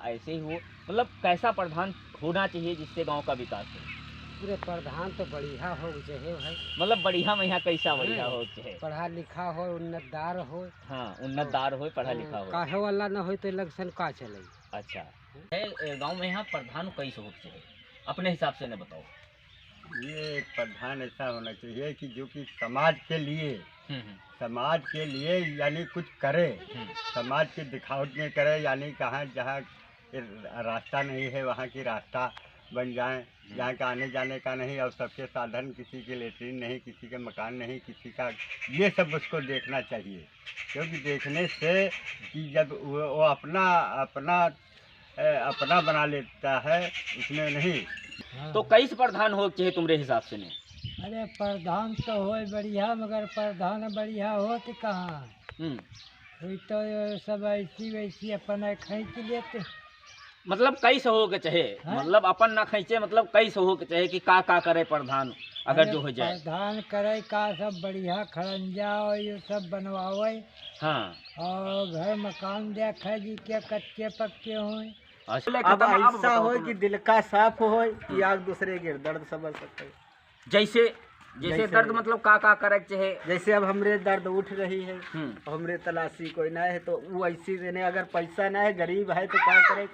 ऐसे ही हो, मतलब कैसा प्रधान होना चाहिए जिससे गांव का विकास हो? पूरे प्रधान तो बढ़िया हो चाहिए भाई। मतलब बढ़िया में यहाँ कैसा बढ़िया हो चाहिए? पढ़ा लिखा हो, उन्नतदार हो। हाँ, उन्नतदार हो, पढ़ा लिखा हो। काहे वाला न हो तो इलेक्शन का चले। अच्छा, गांव में यहाँ प्रधान कैसे हो चाहिए अपने हिसाब से न बताओ? ये प्रधान ऐसा होना चाहिए कि जो कि समाज के लिए हम्म। समाज के लिए यानी कुछ करे, हम्म। समाज की दिखावट में करे, यानी कहाँ जहाँ रास्ता नहीं है वहाँ की रास्ता बन जाए, जहाँ का आने जाने का नहीं और सबके साधन, किसी के लेटरिन नहीं, किसी के मकान नहीं, किसी का, ये सब उसको देखना चाहिए। क्योंकि देखने से कि जब वो अपना अपना अपना बना लेता है, उसमें नहीं। तो कैसे प्रधान हो चाहिए तुम्हारे हिसाब से ने? अरे प्रधान तो हो बढ़िया, मगर प्रधान बढ़िया हो तो कहाँ हुई तो सब ऐसी वैसी अपन खींच लेते। मतलब कैसे हो के चाहे, मतलब अपन ना खींचे, मतलब कैसे हो के चाहे कि का करे प्रधान अगर जो हो जाए? प्रधान करे का सब बढ़िया खड़ंजा और ये सब बनवावे। हाँ, और घर मकान देखे जी के कच्चे पक्के हों। अब ऐसा हो कि दिल का साफ हो कि आग दूसरे के दर्द समझ सकते। जैसे जैसे दर्द मतलब का करे चाहे? जैसे अब हमरे दर्द उठ रही है, हमरे तलाशी कोई ना है तो वो ऐसी देने, अगर पैसा ना है, गरीब है तो क्या करे,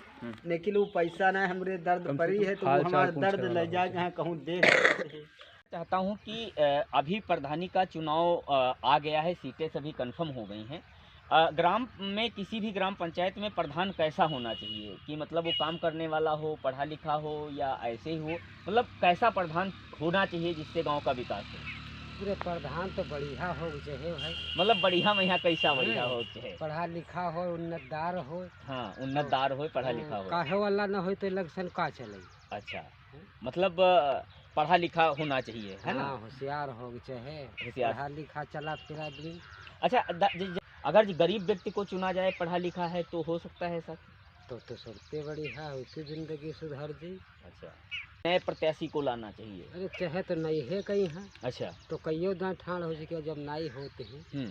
लेकिन वो पैसा ना है, हमरे दर्द पड़ी है तो वो हमारा दर्द ले जाए जहाँ कहूँ देख सकते हैं। चाहता हूँ कि अभी प्रधानी का चुनाव आ गया है, सीटें सभी कंफर्म हो गई हैं। ग्राम में किसी भी ग्राम पंचायत में प्रधान कैसा होना चाहिए कि मतलब वो काम करने वाला हो, पढ़ा लिखा हो या ऐसे ही हो, मतलब कैसा प्रधान होना चाहिए जिससे गांव का विकास हो? पूरे प्रधान तो बढ़िया हो चाहिए भाई। मतलब बढ़िया में यहाँ कैसा बढ़िया हो चाहिए? पढ़ा लिखा हो, उन्नतदार हो। हाँ, उन्नतदार हो, पढ़ा लिखा हो। काहे वाला न हो तो इलेक्शन का चले। अच्छा, मतलब पढ़ा लिखा होना चाहिए, है ना? होशियार हो चाहिए, होशियार, पढ़ा लिखा चला फिर आदमी। अच्छा, अगर गरीब व्यक्ति को चुना जाए, पढ़ा लिखा है, तो हो सकता है सर? तो सबसे बढ़िया है, उसकी जिंदगी सुधर जी। अच्छा, नए प्रत्याशी को लाना चाहिए। अरे चाहे तो नहीं है कहीं है। अच्छा, तो कईयों दां ठाण हो जी जब नाई होते हैं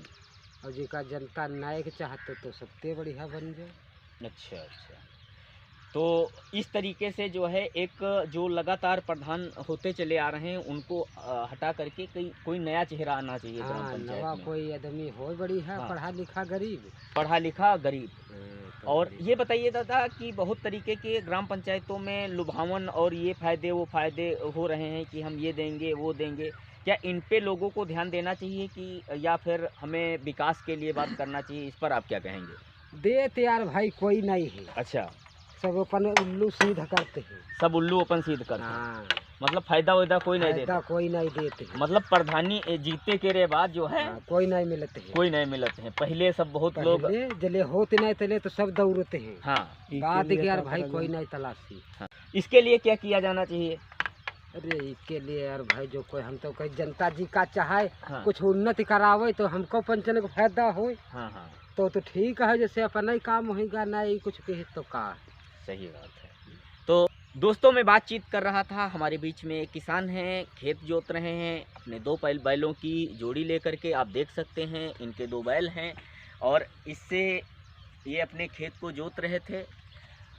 और जी का जनता नाई के चाहते तो सबसे बढ़िया बन जाए। अच्छा, तो इस तरीके से जो है एक जो लगातार प्रधान होते चले आ रहे हैं उनको हटा करके कोई नया चेहरा आना चाहिए ग्राम पंचायत में। कोई आदमी हो बढ़िया, पढ़ा लिखा गरीब, पढ़ा लिखा गरीब। और ये बताइए दादा कि बहुत तरीके के ग्राम पंचायतों में लुभावन और ये फायदे वो फायदे हो रहे हैं कि हम ये देंगे वो देंगे, क्या इन पे लोगों को ध्यान देना चाहिए कि या फिर हमें विकास के लिए बात करना चाहिए? इस पर आप क्या कहेंगे? देते यार भाई कोई नहीं है। अच्छा, सब अपन उल्लू सीधा करते हैं। सब उल्लू अपन सीध करते हैं, मतलब फायदा वायदा कोई नहीं देता? कोई नहीं देते। मतलब प्रधानी जीते के बाद जो है कोई नहीं मिलते हैं। कोई नहीं मिलते हैं। पहले सब बहुत लोग जले होते नहीं तले तो सब दौड़ते हैं। हाँ, बात यार भाई कोई नहीं तलाशी। हाँ। इसके लिए क्या किया जाना चाहिए? अरे इसके लिए यार भाई जो कोई हम तो कोई जनता जी का चाहे कुछ उन्नति करावे तो हमको पंचन को फायदा हो। हाँ, तो ठीक है, जैसे अपना ही काम होगा, नहीं कुछ कहे तो का। सही बात है। तो दोस्तों, मैं बातचीत कर रहा था, हमारे बीच में एक किसान हैं, खेत जोत रहे हैं अपने दो बैलों की जोड़ी लेकर के। आप देख सकते हैं इनके दो बैल हैं और इससे ये अपने खेत को जोत रहे थे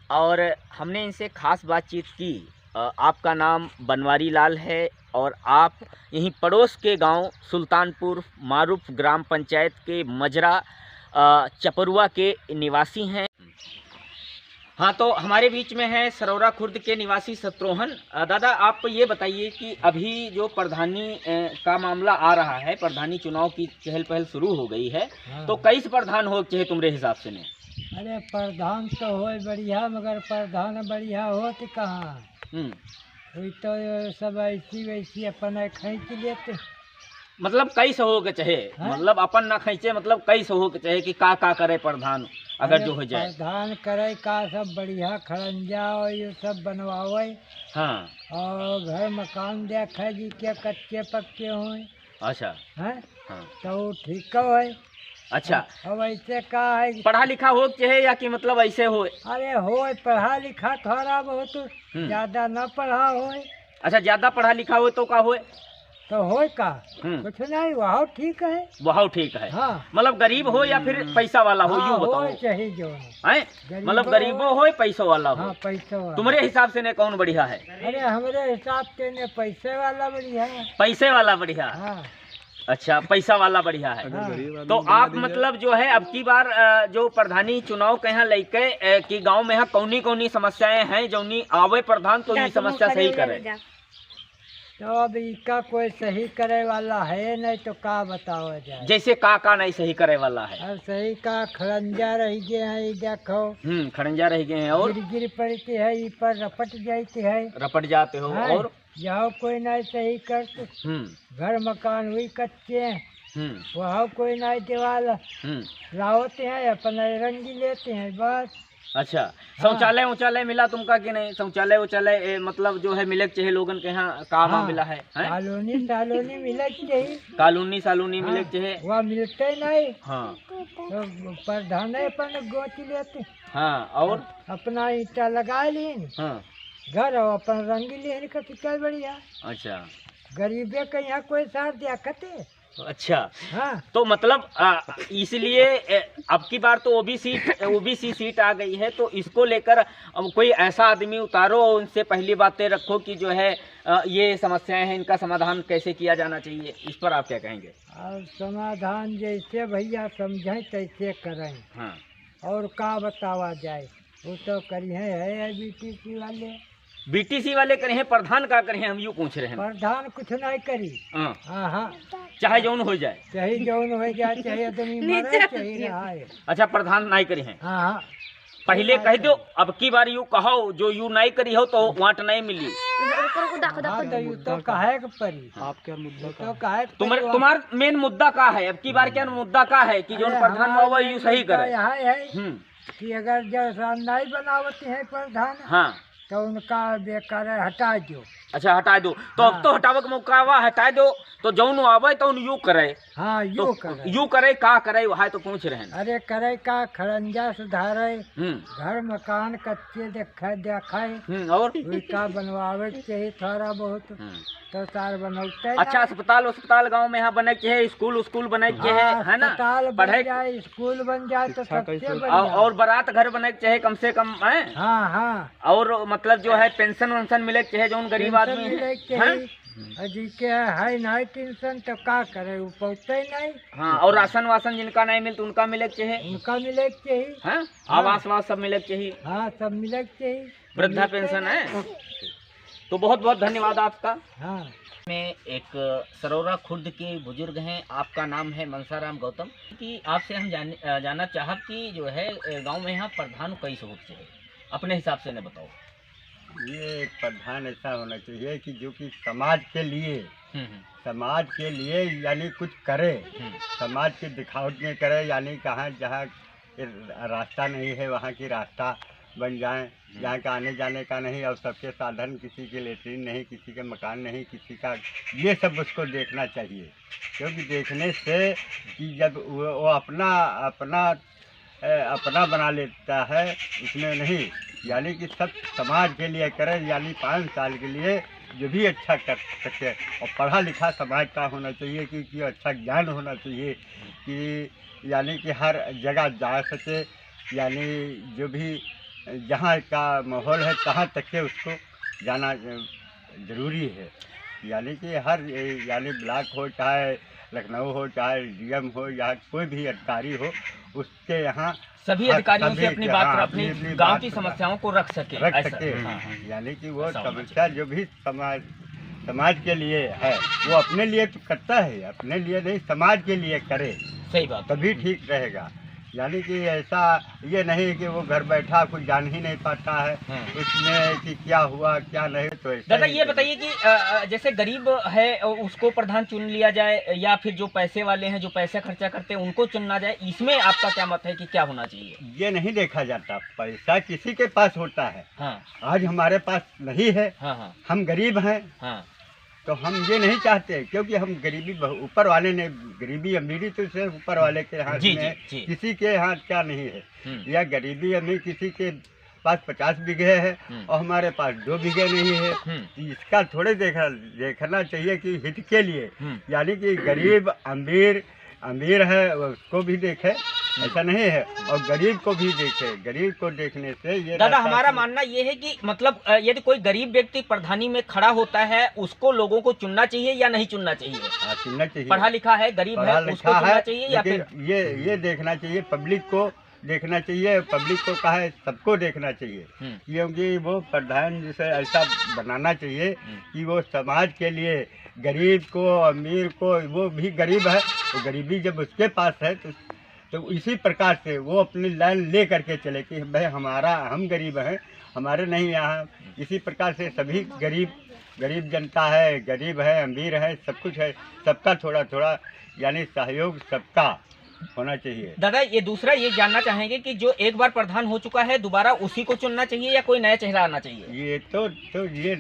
और हमने इनसे खास बातचीत की। आपका नाम बनवारी लाल है और आप यहीं पड़ोस के गांव सुल्तानपुर मारूफ ग्राम पंचायत के मजरा चपरुआ के निवासी हैं। हाँ, तो हमारे बीच में है सरौरा खुर्द के निवासी शत्रुघ्न। दादा, आप ये बताइए कि अभी जो प्रधानी का मामला आ रहा है, प्रधानी चुनाव की चहल पहल शुरू हो गई है, तो कैसे प्रधान हो चाहिए तुम्हारे हिसाब से ने? अरे प्रधान तो हो बढ़िया, मगर प्रधान बढ़िया हो तो कहाँ हुई तो सब ऐसी वैसी अपन खींच लेते। मतलब कैसे हो के चाहे, मतलब अपन ना खींचे, मतलब कैसे हो के चाहे कि का करे प्रधान अगर जो हो जाए? प्रधान करे का सब बढ़िया खड़ंजा और ये सब बनवावे। हाँ, और घर मकान देखे जी के कच्चे पक्के हों। अच्छा, है तो ठीक है। अच्छा, अब ऐसे का है, पढ़ा लिखा हो चाहे या कि मतलब ऐसे हो? अरे हो पढ़ा लिखा थोड़ा बहुत, ज्यादा न पढ़ा हो। अच्छा, ज्यादा पढ़ा लिखा हो तो का हो? तो हो का कुछ नहीं, वहाँ ठीक है। वहाँ ठीक है। हाँ, मतलब गरीब हो या फिर पैसा वाला हो, यूँ बताओ। चाहिए जो है, मतलब गरीबो हो पैसों वाला हो। हाँ, पैसा वाला। तुम्हारे हिसाब से ने कौन बढ़िया है? अरे हमारे हिसाब से ने पैसे वाला बढ़िया है। पैसे वाला बढ़िया? हाँ। अच्छा, पैसा वाला बढ़िया है। हाँ। तो आप मतलब जो है अब की बार जो प्रधानी चुनाव के यहाँ लेके कि गांव में यहाँ कौनी कौनी समस्याएं हैं जौनी आवे प्रधान तो ये समस्या सही करे। तो अब इसका कोई सही करे वाला है नहीं तो का बताओ जाए। जैसे का नहीं सही करे वाला है? अब सही का खड़ंजा रह गए हैं, देखो। खड़ंजा रह गए हैं और गिर पड़ती है, इस पर रपट जाती है। रपट जाते हो और यहाँ कोई नहीं सही करते। घर मकान हुई कच्चे हैं, वहाँ कोई नहीं दीवार लाते हैं, अपना रंगी लेते हैं बस। अच्छा, शौचालय ऊंचालय मिला तुमका कि नहीं? शौचालय ऊंचालय मतलब जो है मिले चाहिए लोगन के यहाँ काम मिला है? कॉलोनी मिले चाहिए। कॉलोनी मिले चाहिए, वहाँ मिलते नहीं। हाँ, तो प्रधान अपन गोची लेते। हाँ, और अपना ईटा लगा लीन, हाँ, घर अपन रंगी लेन का कितना बढ़िया। अच्छा, गरीबे के यहाँ कोई साथ दिया कते। अच्छा, हाँ। तो मतलब इसलिए अब की बार तो ओबीसी सीट आ गई है, तो इसको लेकर अब कोई ऐसा आदमी उतारो और उनसे पहली बातें रखो कि जो है ये समस्याएं हैं, इनका समाधान कैसे किया जाना चाहिए, इस पर आप क्या कहेंगे? और समाधान जैसे भैया समझें तैसे करें। हाँ। और का बतावा जाए, वो तो करिए है बीटीसी वाले करे हैं, प्रधान का करे हैं, हम यूँ पूछ रहे हैं। प्रधान कुछ नहीं करी। हाँ, चाहे जौन हो जाए, चाहे जौन हो जाए, चाहे आदमी मरे, चाहे रहाए। अच्छा, प्रधान नहीं करी हैं। हाँ, पहले कह दो, अब की बार यू कहो जो यू नहीं करी हो तो वाट नहीं मिली। तो कहे परी आपके मुद्दा तो कहे तुम्हारा मेन मुद्दा का है? अब की बार क्या मुद्दा का है कि जो प्रधान बाबा यू सही करे कि अगर जो नहीं बनावती है प्रधान, हाँ, तो उनका बेकार हटा दो। अच्छा, हटा दो तो हाँ। अब तो हटावे का मौका हटा दो तो जौन आवे तो यू करे। हाँ, यू करे का करे वह तो पूछ रहे हैं। अरे करे का खड़ंजा सुधारे, घर मकान कच्चे देखाए और का बनवावे चाहिए थोड़ा बहुत तो तार बनौते। अच्छा, अस्पताल गांव में यहाँ बने के है, स्कूल बने के है ना, पढ़े जाए, स्कूल बन जाए तो सबसे और बारात घर बने के है कम से कम है। हाँ, और मतलब जो है पेंशन वेंशन मिले के है जो गरीब आदमी है नहीं टेंशन तो का करे, वो पहुँचते नहीं। हाँ, और राशन वासन जिनका नहीं मिलता उनका मिले के है, उनका मिले के है, आवास वास सब मिले के ही। हाँ, सब मिले के ही, वृद्धा पेंशन है। तो बहुत बहुत धन्यवाद आपका। हाँ, में एक सरोरा खुर्द के बुजुर्ग हैं, आपका नाम है मनसाराम गौतम, कि आपसे हम जानना चाहब कि जो है गांव में यहाँ प्रधान कैसे होते हैं, अपने हिसाब से न बताओ। ये प्रधान ऐसा होना चाहिए कि जो कि समाज के लिए यानी कुछ करे, समाज के दिखावट में करे, यानी कहाँ जहाँ रास्ता नहीं है वहाँ की रास्ता बन जाए, जहाँ का आने जाने का नहीं और सबके साधन, किसी के लेटरिन नहीं, किसी के मकान नहीं, किसी का, ये सब उसको देखना चाहिए। क्योंकि देखने से कि जब वो अपना बना लेता है, उसमें नहीं, यानी कि सब समाज के लिए करे, यानी 5 साल के लिए जो भी अच्छा कर सके। और पढ़ा लिखा समाज का होना चाहिए कि अच्छा ज्ञान होना चाहिए कि यानी कि हर जगह जा सके, यानी जो भी जहाँ का माहौल है तहाँ तक के उसको जाना ज़रूरी है। यानी कि हर यानी ब्लॉक हो, चाहे लखनऊ हो, चाहे डीएम हो, या कोई भी अधिकारी हो, उसके यहाँ सभी अधिकारियों से अपनी बात पर अपनी गांव की समस्याओं को रख सके। यानी कि वो समस्या जो भी समाज के लिए है वो अपने लिए तो करता है, अपने लिए नहीं, समाज के लिए करे। सही बात, तभी ठीक रहेगा। यानी कि ऐसा ये नहीं कि वो घर बैठा कुछ जान ही नहीं पाता है उसमें कि क्या हुआ क्या नहीं। तो दादा ये बताइए कि जैसे गरीब है उसको प्रधान चुन लिया जाए या फिर जो पैसे वाले हैं जो पैसे खर्चा करते हैं उनको चुनना जाए, इसमें आपका क्या मत है कि क्या होना चाहिए? ये नहीं देखा जाता, पैसा किसी के पास होता है। हाँ। आज हमारे पास नहीं है। हाँ। हम गरीब हैं। हाँ। तो हम ये नहीं चाहते, क्योंकि हम गरीबी ऊपर वाले ने, गरीबी अमीरी तो सिर्फ ऊपर वाले के हाथ में है, किसी के हाथ क्या नहीं है। या गरीबी अमीर किसी के पास 50 बीघे है और हमारे पास 2 बीघे नहीं है। तो इसका थोड़े देखना चाहिए कि हित के लिए, यानी कि गरीब अमीर है उसको भी देखे, ऐसा नहीं है, और गरीब को भी देखे। गरीब को देखने से ये दादा हमारा मानना ये है कि मतलब यदि कोई गरीब व्यक्ति प्रधानी में खड़ा होता है उसको लोगों को चुनना चाहिए या नहीं चुनना चाहिए? चुनना चाहिए। पढ़ा लिखा है, गरीब है, उसको चुनना चाहिए या फिर ये देखना चाहिए, पब्लिक को देखना चाहिए, पब्लिक को कहा है सबको देखना चाहिए, क्योंकि वो प्रधान जिसे ऐसा बनाना चाहिए कि वो समाज के लिए गरीब को, अमीर को, वो भी गरीब है तो गरीबी जब उसके पास है तो इसी प्रकार से वो अपनी लाइन ले करके चले कि भाई हम गरीब हैं, हमारे नहीं यहाँ। इसी प्रकार से सभी गरीब जनता है, गरीब है, अमीर है, सब कुछ है, सबका थोड़ा थोड़ा यानी सहयोग सबका होना चाहिए। दादा ये दूसरा ये जानना चाहेंगे कि जो एक बार प्रधान हो चुका है दोबारा उसी को चुनना चाहिए या कोई नया चेहरा आना चाहिए? ये तो ये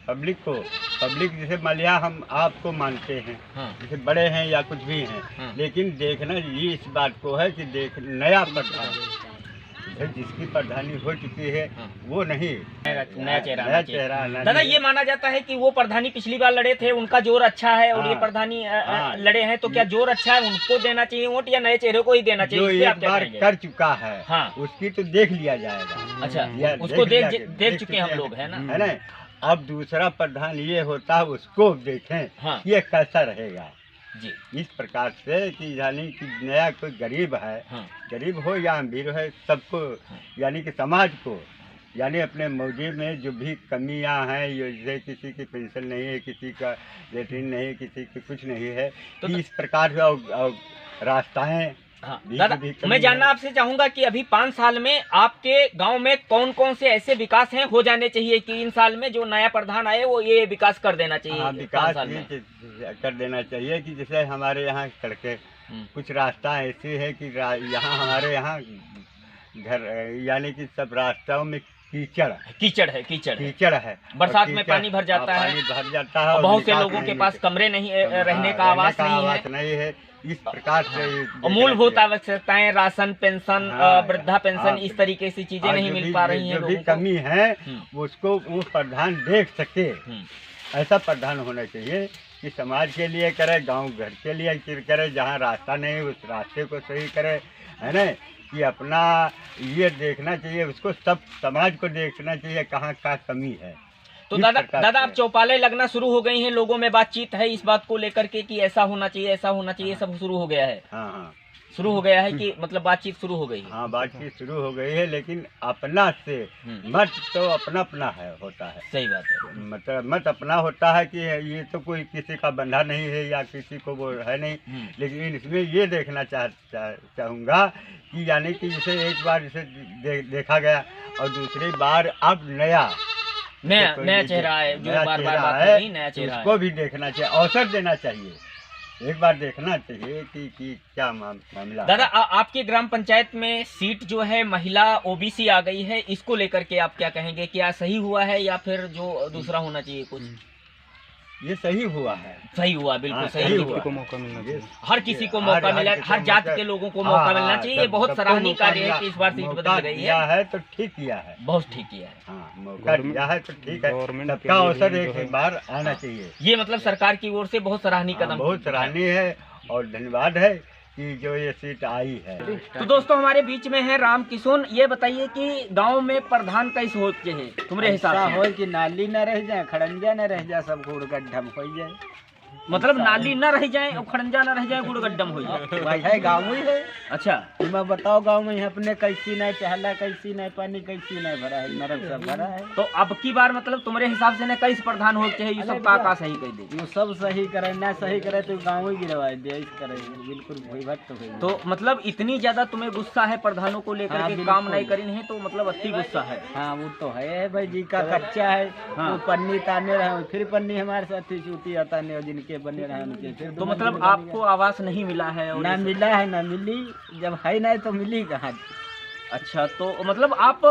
पब्लिक जैसे मालिया हम आपको मानते हैं, जैसे बड़े हैं या कुछ भी हैं, लेकिन देखना ये इस बात को है कि नया प्रधान जिसकी प्रधानी हो चुकी है वो नहीं, नया चेहरा। दादा नहीं। ये माना जाता है कि वो प्रधानी पिछली बार लड़े थे उनका जोर अच्छा है और ये प्रधानी लड़े हैं, तो क्या जोर अच्छा है उनको देना चाहिए वोट या नए चेहरे को ही देना चाहिए? जो एक बार कर चुका है उसकी तो देख लिया जाएगा। अच्छा, उसको देख चुके हम लोग, है ना? अब दूसरा प्रधान ये होता है उसको देखें ये कैसा रहेगा जी। इस प्रकार से कि यानी कि नया कोई गरीब है, गरीब हो या अमीर है, सबको यानी कि समाज को यानी अपने मौजे में जो भी कमियां हैं, जैसे किसी की पेंशन नहीं है, किसी का लेटरिन नहीं है, किसी की कुछ नहीं है, तो इस प्रकार से रास्ताएं दादा मैं जानना आपसे चाहूंगा कि अभी 5 साल में आपके गांव में कौन कौन से ऐसे विकास हैं हो जाने चाहिए कि इन साल में जो नया प्रधान आए वो ये विकास कर देना चाहिए? विकास कर देना चाहिए कि जैसे हमारे यहाँ सड़कें, कुछ रास्ता ऐसे है कि यहाँ हमारे यहाँ घर यानी कि सब रास्ताओं में कीचड़ है। बरसात में पानी भर जाता है, बहुत से लोगों के पास कमरे नहीं, रहने का आवास नहीं है। इस प्रकार से मूलभूत आवश्यकताएं, राशन, पेंशन, वृद्धा पेंशन, इस तरीके से चीजें नहीं मिल पा रही हैं। जो भी कमी है उसको वो प्रधान देख सके, ऐसा प्रधान होना चाहिए कि समाज के लिए करे, गांव घर के लिए करे, जहां रास्ता नहीं उस रास्ते को सही करे, है ना? कि अपना ये देखना चाहिए, उसको सब समाज को देखना चाहिए कहाँ का कमी है। तो दादा अब चौपालें लगना शुरू हो गई हैं, लोगों में बातचीत है इस बात को लेकर के कि ऐसा होना चाहिए, ऐसा होना चाहिए, सब शुरू हो गया है? हाँ शुरू हो गया है कि मतलब बातचीत शुरू हो गई है? हाँ, बातचीत शुरू हो गई है, लेकिन अपना से मत तो अपना है होता है। सही बात है, मतलब मत अपना होता है कि ये तो कोई किसी का बंधा नहीं है या किसी को वो है नहीं, लेकिन इसमें ये देखना चाहूँगा कि यानी कि जैसे एक बार जैसे देखा गया और दूसरी बार अब नया चेहरा है, जो बार नया चेहरा उसको भी देखना चाहिए, अवसर देना चाहिए, एक बार देखना चाहिए कि क्या मामला। दादा आपके ग्राम पंचायत में सीट जो है महिला ओबीसी आ गई है, इसको लेकर के आप क्या कहेंगे? क्या सही हुआ है या फिर जो दूसरा होना चाहिए कुछ? ये सही हुआ है, सही हुआ, बिल्कुल सही हुआ। को मौका मिलना चाहिए, हर किसी को मौका मिला, हर जाति के लोगों को मौका मिलना चाहिए। ये बहुत सराहनीय कार्य है कि इस बार सीट बदल गई है, तो ठीक किया है, बहुत ठीक किया है। हाँ, मौका दिया है तो ठीक है, सबका अवसर एक बार आना चाहिए। ये मतलब सरकार की ओर से बहुत सराहनीय कदम, बहुत सराहनीय है और धन्यवाद है कि जो ये सीट आई है। तो दोस्तों हमारे बीच में है राम किशोर, ये बताइए कि गांव में प्रधान कैसे होते हैं तुम्हारे हिसाब से? हो कि नाली न रह जाए, खड़ंजा न रह जाए, सब गुड़ गड्ढम हो जाए। मतलब नाली न रह जाए और खड़ंजा न रह जाए, गुड़ गड्ढम हो जाए, भाई है गाँव ही है। अच्छा मैं बताओ गाँव में अपने कैसी नहीं चहला, कैसी नहीं पानी, कैसी नहीं भरा है, नरक सब भरा है। तो अब की बार मतलब तुम्हारे हिसाब से न कैसे प्रधान हो चाहिए? ये सब का सही कर दे, ये सब सही करे, ना सही करे तो गाँव ही गिरवा दे, बिल्कुल तो मतलब इतनी ज्यादा तुम्हें गुस्सा है प्रधानों को लेकर के, काम नहीं करी है तो मतलब अति गुस्सा है। हाँ वो तो है भाई जी का कच्चा है, वो पन्नी ताने रहे, फिर पन्नी हमारे साथ चूटी आता नहीं, जिनके बने रहे उनके फिर। तो मतलब आपको आवास नहीं मिला है? ना मिला है ना मिली, जब है नहीं तो मिली कहाँ? अच्छा, तो मतलब आप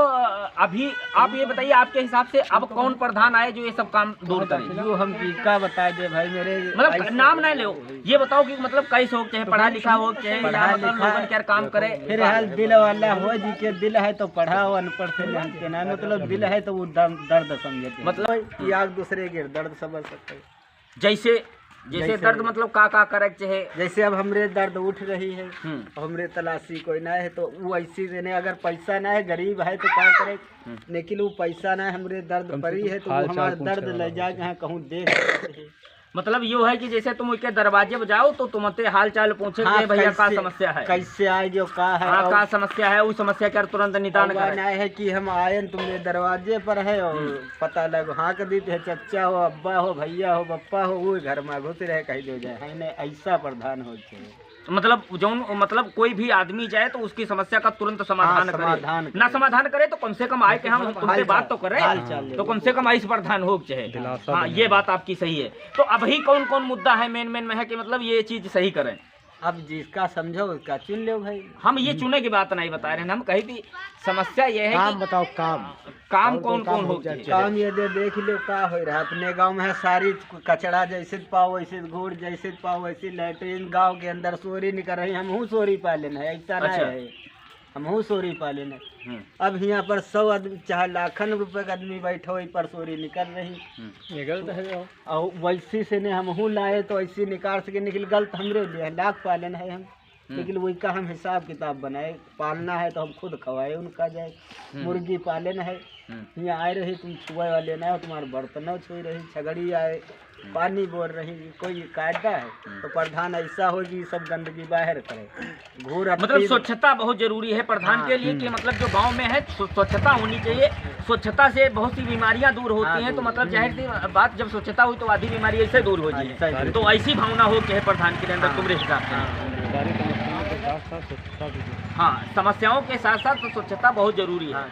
अभी आप ये बताइए, आपके हिसाब से अब कौन प्रधान आए जो ये सब काम दूर करे? जो हम का बता दे भाई मेरे, मतलब नाम ना लो, ये बताओ कि मतलब कैसे हो, चाहे पढ़ा लिखा हो, चाहे पढ़ा मतलब लिखा लोगन क्या काम करे। फिर हाल दिल वाला हो जी के दिल है तो पढ़ाओ, अनपढ़ से जानते ना, मतलब दिल है तो वो दर्द समझते, मतलब एक दूसरे के दर्द समझ सकते। जैसे दर्द मतलब का करे चाहे, जैसे अब हमरे दर्द उठ रही है, हमरे तलाशी कोई ना है तो वो ऐसी देने, अगर पैसा ना है गरीब है तो क्या करे, लेकिन वो पैसा ना है, हमरे दर्द पड़ी है तो वो हमारा दर्द ले जाए जहाँ कहूँ देख। मतलब यो है कि जैसे तुम उसके दरवाजे पे जाओ तो तुमसे हाल चाल पूछे कि भैया का समस्या है, कैसे आए जो का है, हाँ का समस्या है, उस समस्या का तुरंत निदान करना है कि हम आए तुम्हारे दरवाजे पर है और पता लग हाँ कदी है, चचा हो, अब्बा हो, भैया हो, बप्पा हो, वो घर में घुस रहे कहीं दे जाए है ना, ऐसा प्रधान हो चाहिए। मतलब जो मतलब कोई भी आदमी जाए तो उसकी समस्या का तुरंत समाधान करे, ना समाधान करे तो कम से कम आए कि हम तुमसे बात तो करें, तो कम से कम इस प्रधान हो चाहे। हाँ ये बात आपकी सही है। तो अभी कौन कौन मुद्दा है मेन में है कि मतलब ये चीज सही करें? अब जिसका समझो उसका चुन लो भाई, हम ये चुने की बात नहीं बता रहे हैं, हम कही थी समस्या ये है काम बताओ, काम कौन कौन हो, काम ये देख लो का हो रहा है अपने गांव में है, सारी कचरा जैसे पाओ वैसे घूर, जैसे पाओ वैसे लैट्रिन, गांव के अंदर चोरी निकल रही, हम चोरी पालन है, ऐसा नहीं है, हम चोरी पालन है। अब यहाँ पर 100 आदमी चाहे लाखन रुपए का आदमी बैठो वही पर चोरी निकल रही, गलत है। और वैसी से ने हम लाए तो ऐसी निकाल सके, निकल गलत हमरे लिए, लाख पालन है हम, लेकिन वही का हम हिसाब किताब बनाए, पालना है तो हम खुद खवाए उनका जाए, मुर्गी पालन है, यहाँ आए रही तुम छुआ वाले ना हो, तुम्हारे बर्तनों छुई रही, छगड़ी आए पानी बोल रही, कोई कायदा है तो प्रधान ऐसा हो कि सब गंदगी बाहर करे, घूर मतलब स्वच्छता बहुत जरूरी है प्रधान के लिए, कि मतलब जो गांव में है स्वच्छता होनी चाहिए, स्वच्छता से बहुत सी बीमारियां दूर होती हैं, तो मतलब जाहिर सी बात जब स्वच्छता हुई तो आधी बीमारी ऐसे दूर हो जाए, तो ऐसी भावना हो चाहे प्रधान के अंदर तुम्हारे हिसाब से। हाँ समस्याओं के साथ साथ तो स्वच्छता बहुत जरूरी है।